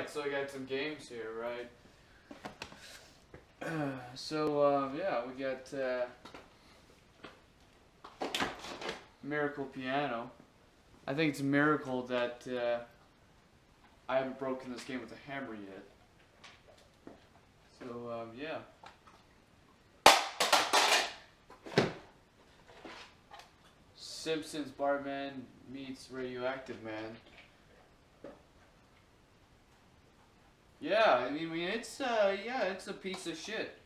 Alright, so we got some games here, right? Yeah, we got Miracle Piano. I think it's a miracle that I haven't broken this game with a hammer yet. So, yeah. Simpsons Barman meets Radioactive Man. Yeah, I mean, it's a piece of shit.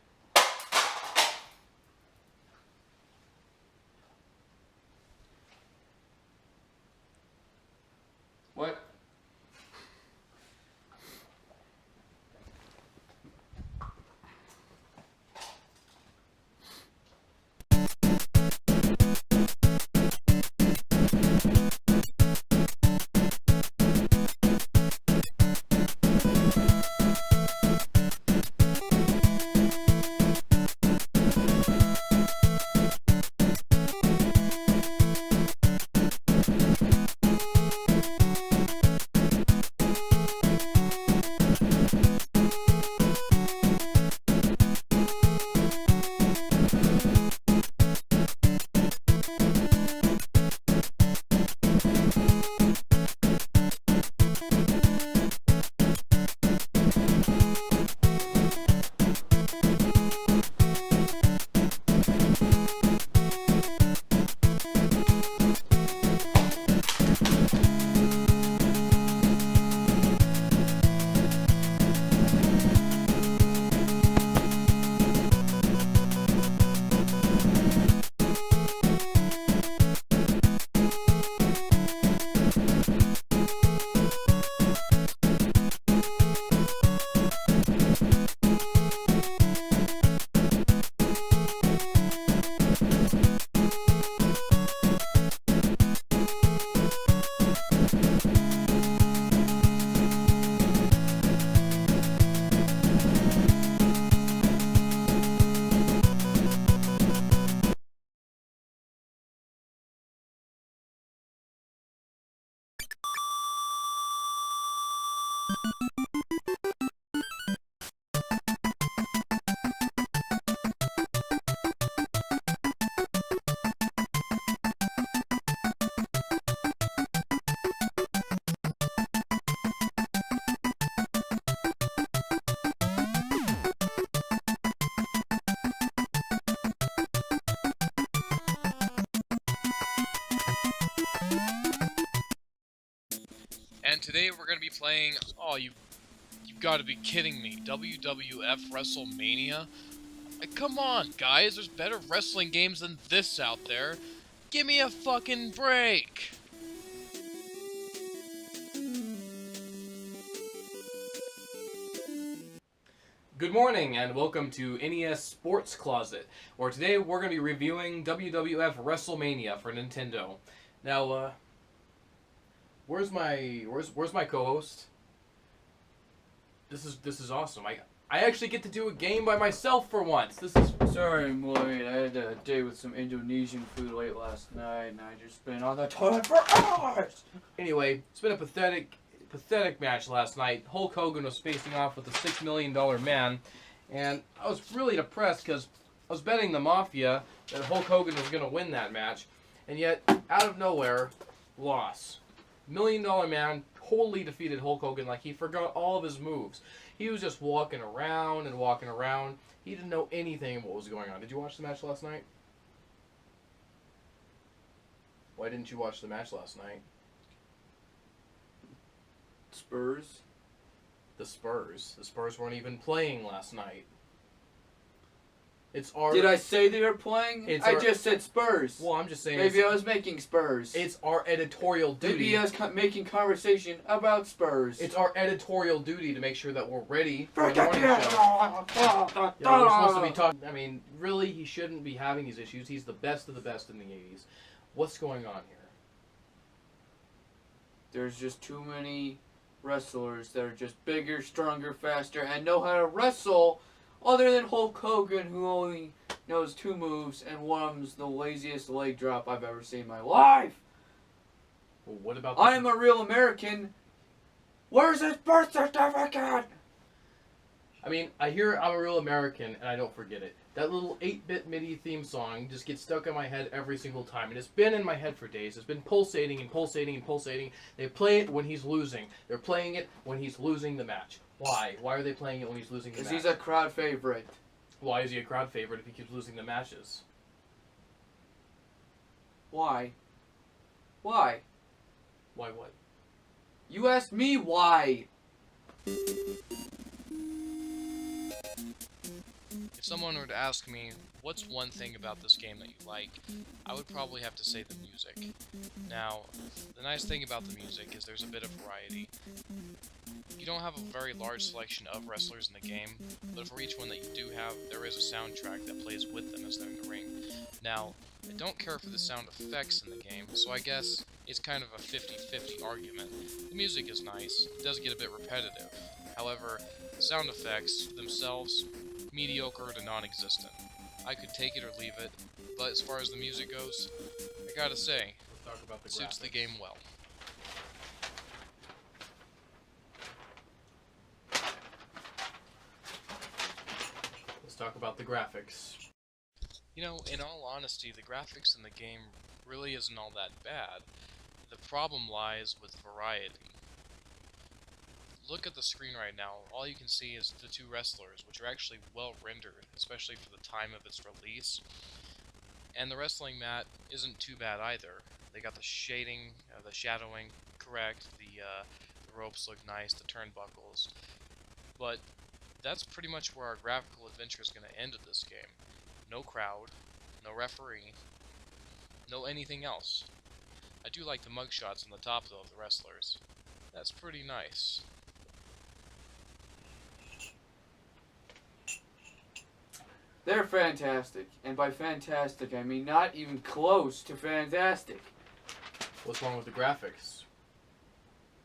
What? And today we're going to be playing, oh, you've got to be kidding me, WWF Wrestlemania? Come on, guys, there's better wrestling games than this out there. Give me a fucking break! Good morning and welcome to NES Sports Closet, where today we're going to be reviewing WWF Wrestlemania for Nintendo. Now, where's my co-host? This is awesome. I actually get to do a game by myself for once. This is Sorry, I'm late. I had a day with some Indonesian food late last night, and I just been on the toilet for hours. Anyway, it's been a pathetic match last night. Hulk Hogan was facing off with the $6 million man, and I was really depressed because I was betting the Mafia that Hulk Hogan was going to win that match, and yet, out of nowhere, loss. $1 Million Man totally defeated Hulk Hogan like he forgot all of his moves. He was just walking around and walking around. He didn't know anything of what was going on. Did you watch the match last night? Why didn't you watch the match last night? Spurs? The Spurs weren't even playing last night. It's our... Did I say they were playing? I just said Spurs. Well, I'm just saying... Maybe I was making Spurs. It's our editorial duty... Maybe I was making conversation about Spurs. It's our editorial duty to make sure that we're ready for the morning show. Yeah, we're supposed to be talking... I mean, really, he shouldn't be having these issues. He's the best of the best in the 80s. What's going on here? There's just too many wrestlers that are just bigger, stronger, faster, and know how to wrestle... Other than Hulk Hogan, who only knows 2 moves, and one of them's the laziest leg drop I've ever seen in my life. Well, what about... I am a real American, Where's his birth certificate? I mean, I hear I'm a Real American and I don't forget it. That little 8-bit MIDI theme song just gets stuck in my head every single time. And it's been in my head for days. It's been pulsating and pulsating and pulsating. They play it when he's losing. They're playing it when he's losing the match. Why? Why are they playing it when he's losing the match? Because he's a crowd favorite. Why is he a crowd favorite if he keeps losing the matches? Why? Why? Why what? You asked me why. If someone were to ask me, what's one thing about this game that you like, I would probably have to say the music. Now, the nice thing about the music is there's a bit of variety. You don't have a very large selection of wrestlers in the game, but for each one that you do have, there is a soundtrack that plays with them as they're in the ring. Now, I don't care for the sound effects in the game, so I guess it's kind of a 50-50 argument. The music is nice, it does get a bit repetitive. However, the sound effects themselves, mediocre to non-existent. I could take it or leave it, but as far as the music goes, I gotta say, Let's talk about the suits the graphics. game well. Let's talk about the graphics. You know, in all honesty, the graphics in the game really isn't all that bad. The problem lies with variety. Look at the screen right now. All you can see is the two wrestlers, which are actually well rendered, especially for the time of its release. And the wrestling mat isn't too bad either. They got the shading, the shadowing correct, the ropes look nice, the turnbuckles. But that's pretty much where our graphical adventure is going to end with this game. No crowd, no referee, no anything else. I do like the mugshots on the top though of the wrestlers. That's pretty nice. They're fantastic. And by fantastic, I mean not even close to fantastic. What's wrong with the graphics?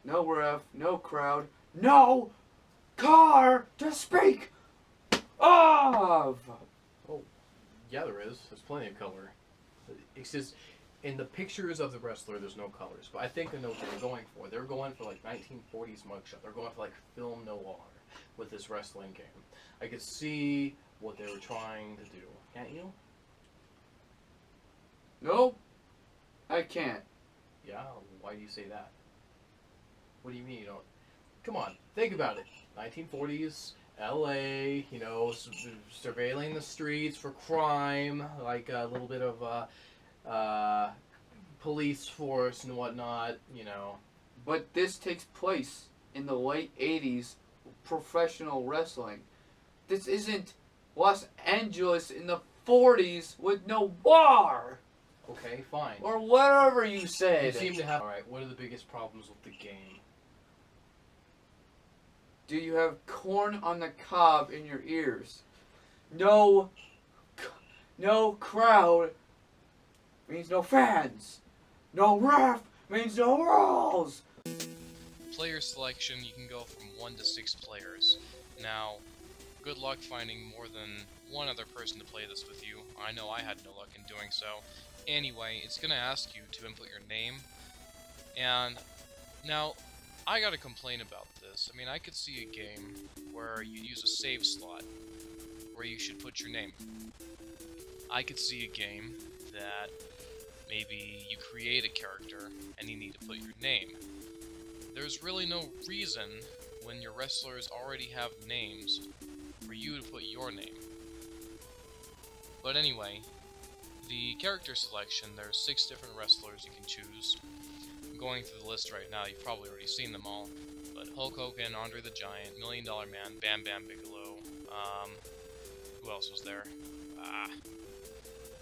No ref, no crowd, no car to speak of! Yeah, there is. There's plenty of color. It's just, in the pictures of the wrestler, there's no colors. But I think I know what they're going for. They're going for like 1940s mugshot. They're going for like film noir with this wrestling game. I could see what they were trying to do. Can't you? Nope, I can't. Yeah? Why do you say that? What do you mean you don't? Come on, think about it. 1940s, LA, you know, surveilling the streets for crime, like a little bit of police force and whatnot, you know. But this takes place in the late 80s professional wrestling. This isn't Los Angeles in the 40s with no war! Okay, fine. Or whatever you You said. seem to have... Alright, what are the biggest problems with the game? Do you have corn on the cob in your ears? No crowd means no fans. No ref means no rules. Player selection, you can go from 1 to 6 players. Now, good luck finding more than one other person to play this with you. I know I had no luck in doing so. Anyway, it's going to ask you to input your name. And now, I gotta complain about this. I mean, I could see a game where you use a save slot where you should put your name. I could see a game that maybe you create a character and you need to put your name. There's really no reason when your wrestlers already have names for you to put your name. But anyway, the character selection, there's 6 different wrestlers you can choose. I'm going through the list right now, you've probably already seen them all. But Hulk Hogan, Andre the Giant, $1 Million Man, Bam Bam Bigelow, who else was there?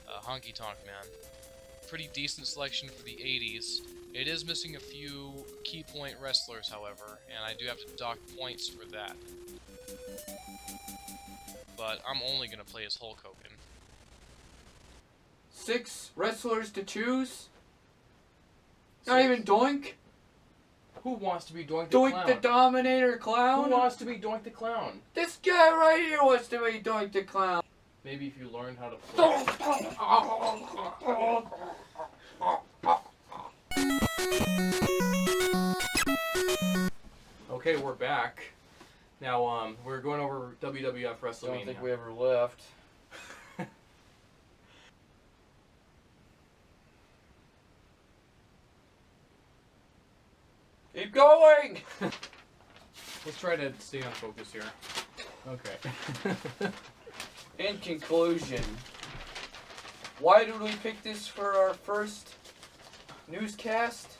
Honky Tonk Man. Pretty decent selection for the 80s. It is missing a few key point wrestlers, however, and I do have to dock points for that. But I'm only going to play as Hulk Hogan. 6 wrestlers to choose? Not even Doink? Who wants to be Doink the Doink Clown? the Dominator Clown? Who wants to be Doink the Clown? This guy right here wants to be Doink the Clown. Maybe if you learn how to play. Okay, we're back. Now, we're going over WWF Wrestlemania. I don't think we ever left. Keep going! Let's try to stay on focus here. Okay. In conclusion, why did we pick this for our first newscast?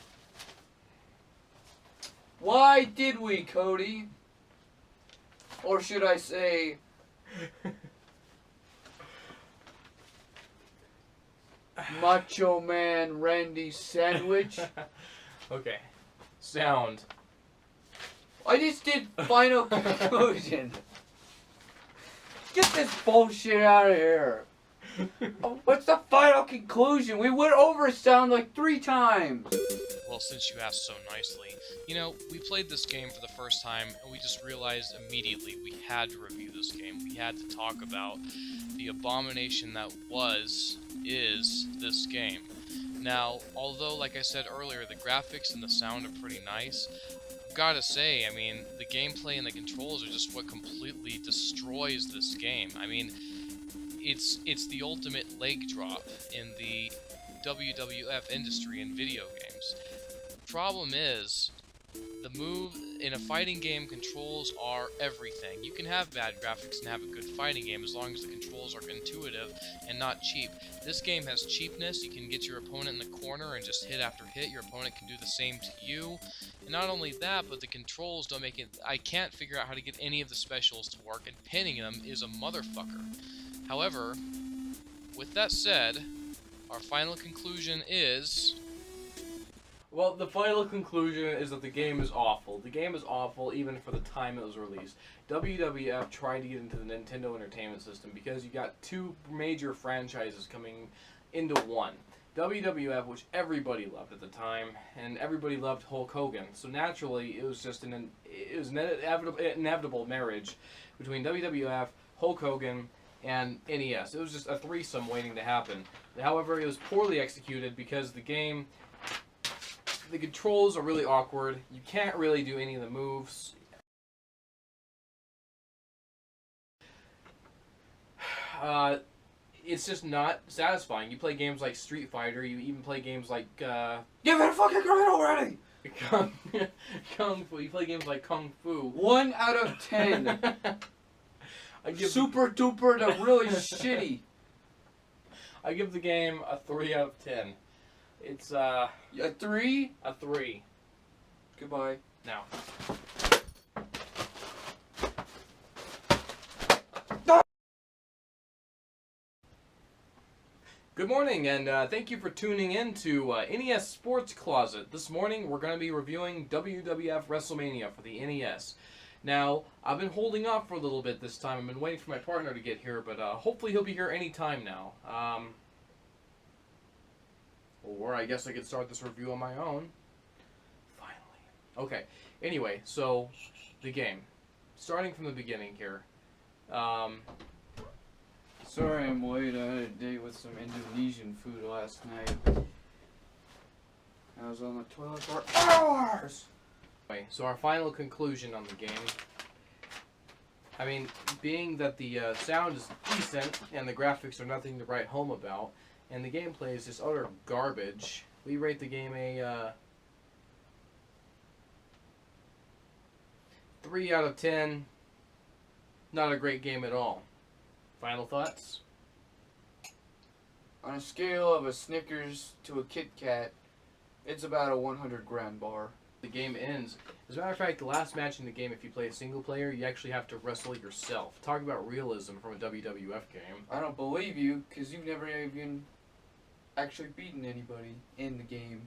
Why did we, Cody? Or should I say, Macho Man Randy Sandwich? Okay. Sound. I just did final conclusion. Get this bullshit out of here. What's the final conclusion? We went over sound like 3 times. Well, since you asked so nicely, you know, we played this game for the first time, and we just realized immediately we had to review this game. We had to talk about the abomination that is this game. Now, although, like I said earlier, the graphics and the sound are pretty nice, I've gotta say, I mean, the gameplay and the controls are just what completely destroys this game. I mean, it's the ultimate leg drop in the WWF industry in video games. Problem is, the move in a fighting game, controls are everything. You can have bad graphics and have a good fighting game as long as the controls are intuitive and not cheap. This game has cheapness. You can get your opponent in the corner and just hit after hit. Your opponent can do the same to you. And not only that, but the controls don't make it... I can't figure out how to get any of the specials to work, and pinning them is a motherfucker. However, with that said, our final conclusion is... Well, the final conclusion is that the game is awful. The game is awful even for the time it was released. WWF tried to get into the Nintendo Entertainment System because you got 2 major franchises coming into one. WWF, which everybody loved at the time, and everybody loved Hulk Hogan. So naturally, it was just an inevitable marriage between WWF, Hulk Hogan, and NES. It was just a threesome waiting to happen. However, it was poorly executed because the controls are really awkward. You can't really do any of the moves. It's just not satisfying. You play games like Street Fighter. You even play games like Give it a fucking grade already! Kung Fu. You play games like Kung Fu. 1 out of 10. Super duper to really shitty. I give the game a 3 out of 10. It's A 3? a 3. Goodbye. Now. Good morning, and thank you for tuning in to NES Sports Closet. This morning, we're going to be reviewing WWF Wrestlemania for the NES. Now, I've been holding off for a little bit this time. I've been waiting for my partner to get here, but hopefully he'll be here any time now. Or I guess I could start this review on my own. Finally. Okay. Anyway, so the game. Starting from the beginning here. Sorry I'm late. I had a date with some Indonesian food last night. I was on the toilet for hours! Anyway, so our final conclusion on the game. I mean, being that the sound is decent and the graphics are nothing to write home about, and the gameplay is just utter garbage, we rate the game a 3 out of 10. Not a great game at all. Final thoughts? On a scale of a Snickers to a Kit Kat, it's about a 100 grand bar. The game ends. As a matter of fact, the last match in the game, if you play a single player, you actually have to wrestle yourself. Talk about realism from a WWF game. I don't believe you, because you've never even actually beaten anybody in the game.